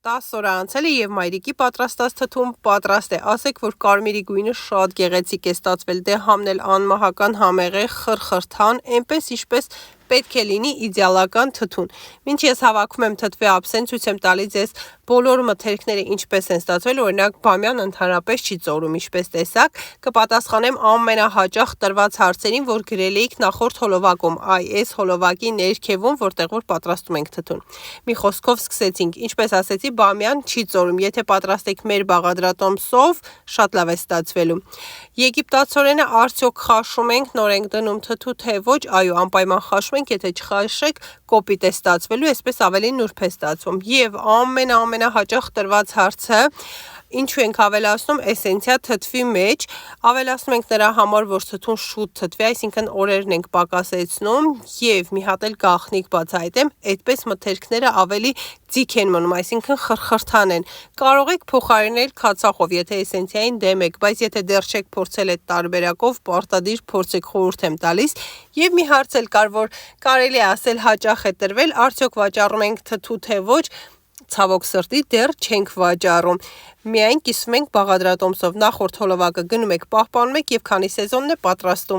10 օր անցել է եւ մայրիկի պատրաստած թթուն պատրաստ է։ Ասեք, որ կարմիրի գույնը շատ գեղեցիկ է ստացվել, դե համնել անմահական համեղեղ, խրխրթան, այնպես ինչպես պետք է լինի իդեալական թթուն։ Մինչ ես հավաքում եմ թթվի ափսեն, ցույց եմ տալիս ձեզ բոլոր մթերքները ինչպես են ստացվել, օրինակ բամյան ընդհանրապես չի ծորում, ինչպես տեսակ, կպատասխանեմ ամենահաճախ տրված հարցերին, որ գրել էիք նախորդ հոլովակում, այս հոլովակի ներքևում, որտեղ որ պատրաստում ենք թթուն։ Մի խոսքով սկսեցինք, ինչպես ասեցի, բամյան չի ծորում, եթե պատրաստեք մեր բաղադրատոմսով, շատ լավ է ստացվելու։ Եգիպտացորենը արդյոք խաշում ենք, նոր ենք դնում թթու, թե ոչ, այո, անպայման խաշում ենք, եթե չխաշեք, կոպիտ է ստացվելու, այսպես ավելի նուրբ է ստացվում։ Եվ ամենահաճախ տրված հարցը, ինչու ենք ավելացնում էսենցիա թթվի մեջ, ավելացնում ենք նրա համար, որ թթուն շուտ թթվի, այսինքն օրերն ենք պակասեցնում եւ մի հատ էլ գաղտնիք բացահայտեմ, այդպես մթերքները ավելի ձիգ են մնում, այսինքն խրխրթան են։ Կարող եք փոխարինել քացախով, եթե էսենցիային դեմ եք, բայց եթե դեռ չեք փորձել այդ տարբերակով, պարտադիր փորձեք, խորհուրդ եմ տալիս։ Եվ մի հարց էլ կար, որ կարելի է ասել հաճախ է տրվել, արդյոք վաճառում ենք թթու թե ոչ, ցավոք սրտի դեռ չենք վաճառում։ Միայն կիսվում ենք բաղադրատոմսով, նախորդ հոլովակը գնում եք, պահպանում եք եւ քանի սեզոնն է պատրաստում։